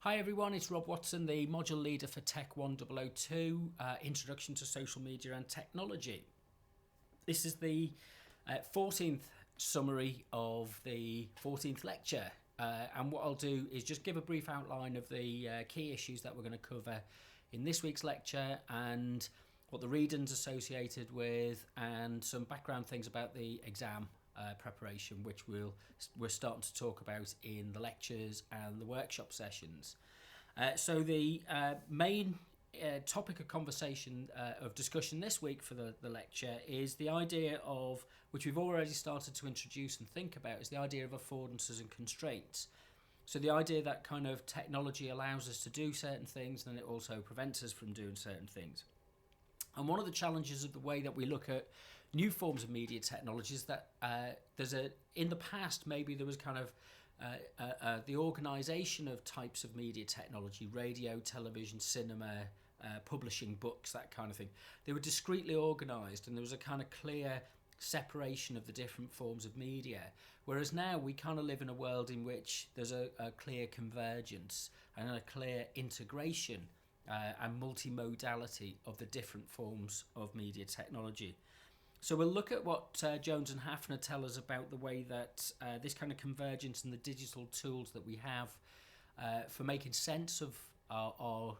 Hi everyone, it's Rob Watson, the module leader for TECH1002, Introduction to Social Media and Technology. This is the 14th summary of the 14th lecture, and what I'll do is just give a brief outline of the key issues that we're going to cover in this week's lecture and what the readings associated with, and some background things about the exam preparation, which we're starting to talk about in the lectures and the workshop sessions. So the main topic of conversation, of discussion this week for the lecture is the idea of, which we've already started to introduce and think about, is the idea of affordances and constraints. So the idea that kind of technology allows us to do certain things, and it also prevents us from doing certain things. And one of the challenges of the way that we look at new forms of media technology is that in the past, maybe there was kind of the organisation of types of media technology, radio, television, cinema, publishing books, that kind of thing. They were discretely organised, and there was a kind of clear separation of the different forms of media. Whereas now we kind of live in a world in which there's a clear convergence and a clear integration and multimodality of the different forms of media technology. So we'll look at what Jones and Hafner tell us about the way that this kind of convergence and the digital tools that we have for making sense of our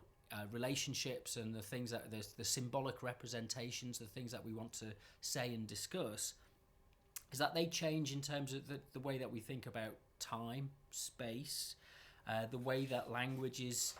relationships and the things that the symbolic representations, the things that we want to say and discuss, is that they change in terms of the way that we think about time, space, the way that language is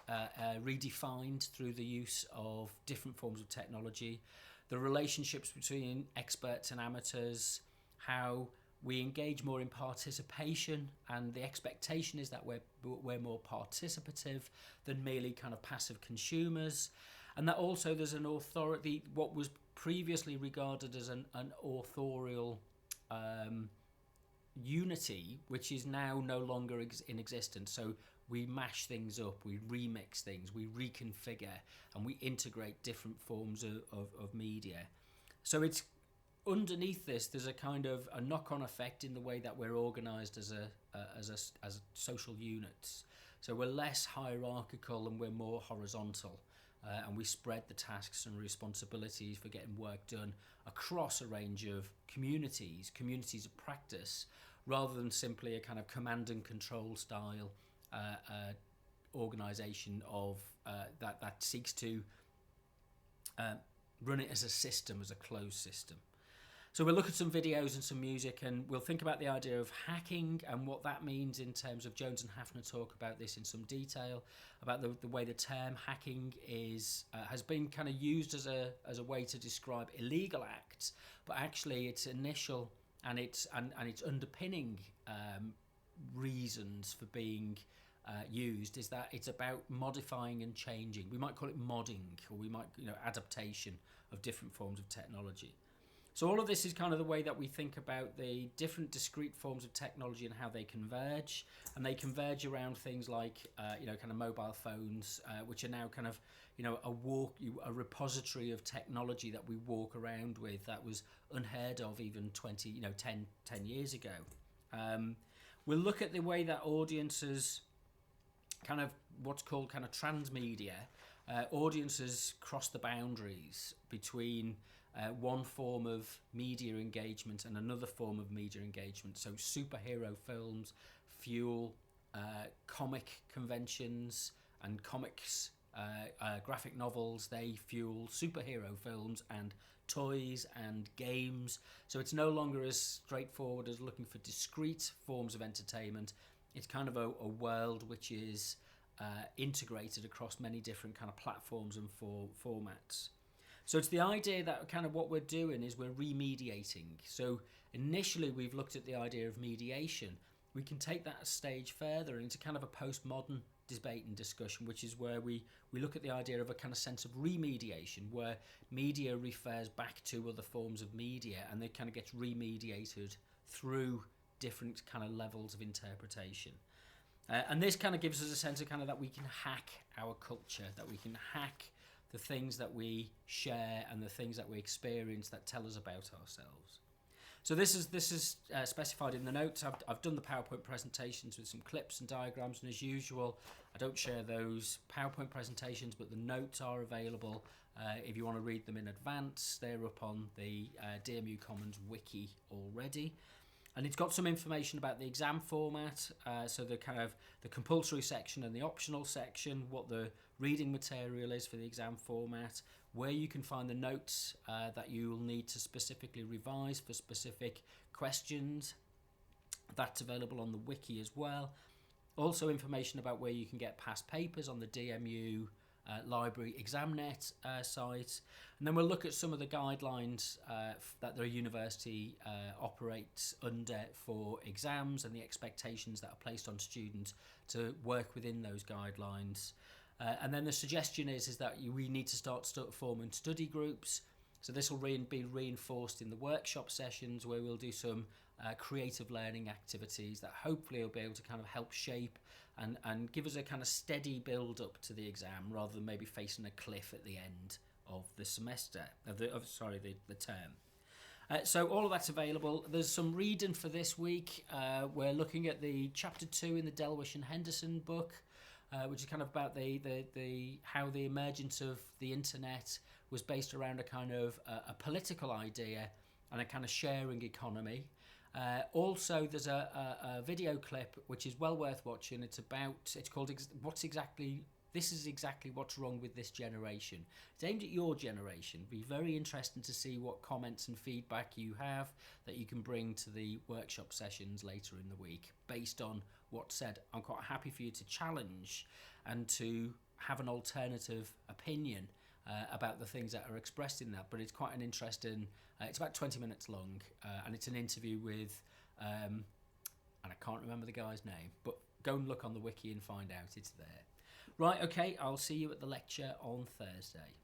redefined through the use of different forms of technology, the relationships between experts and amateurs, how we engage more in participation, and the expectation is that we're more participative than merely kind of passive consumers, and that also there's an authority, what was previously regarded as an authorial unity, which is now no longer in existence. So we mash things up, we remix things, we reconfigure, and we integrate different forms of media. So it's underneath this, there's a kind of a knock-on effect in the way that we're organised as social units. So we're less hierarchical and we're more horizontal, and we spread the tasks and responsibilities for getting work done across a range of communities of practice, rather than simply a kind of command and control style organisation of that seeks to run it as a system, as a closed system. So we'll look at some videos and some music, and we'll think about the idea of hacking and what that means in terms of Jones and Hafner talk about this in some detail, about the way the term hacking has been kind of used as a way to describe illegal acts, but actually its initial and its underpinning reasons for being used is that it's about modifying and changing. We might call it modding, or we might, adaptation of different forms of technology. So all of this is kind of the way that we think about the different discrete forms of technology and how they converge. And they converge around things like, kind of mobile phones, which are now kind of, a repository of technology that we walk around with that was unheard of even 10 years ago. We'll look at the way that audiences, kind of what's called kind of transmedia, audiences cross the boundaries between one form of media engagement and another form of media engagement. So superhero films fuel comic conventions, and comics, graphic novels, they fuel superhero films and toys and games. So it's no longer as straightforward as looking for discrete forms of entertainment. It's kind of a world which is integrated across many different kind of platforms and formats. So it's the idea that kind of what we're doing is we're remediating. So initially we've looked at the idea of mediation. We can take that a stage further into kind of a postmodern debate and discussion, which is where we look at the idea of a kind of sense of remediation, where media refers back to other forms of media, and it kind of gets remediated through different kind of levels of interpretation. And this kind of gives us a sense of kind of that we can hack our culture, that we can hack the things that we share and the things that we experience that tell us about ourselves. So this is specified in the notes. I've done the PowerPoint presentations with some clips and diagrams, and as usual, I don't share those PowerPoint presentations, but the notes are available if you want to read them in advance. They're up on the DMU Commons wiki already. And it's got some information about the exam format, so the kind of the compulsory section and the optional section, what the reading material is for the exam format, where you can find the notes that you will need to specifically revise for specific questions. That's available on the wiki as well. Also information about where you can get past papers on the DMU library ExamNet site. And then we'll look at some of the guidelines that the university operates under for exams and the expectations that are placed on students to work within those guidelines. And then the suggestion is that we need to start forming study groups. So this will be reinforced in the workshop sessions, where we'll do some creative learning activities that hopefully will be able to kind of help shape and give us a kind of steady build up to the exam, rather than maybe facing a cliff at the end of the semester, the term. So all of that's available. There's some reading for this week. We're looking at the chapter 2 in the Delwish and Henderson book, which is kind of about the how the emergence of the internet was based around a kind of a political idea and a kind of sharing economy. Also, there's a video clip which is well worth watching. It's called This is exactly what's wrong with this generation. It's aimed at your generation. It'd be very interesting to see what comments and feedback you have that you can bring to the workshop sessions later in the week based on what's said. I'm quite happy for you to challenge and to have an alternative opinion about the things that are expressed in that, but it's quite an interesting, it's about 20 minutes long, and it's an interview with, and I can't remember the guy's name, but go and look on the wiki and find out, it's there. Right, okay, I'll see you at the lecture on Thursday.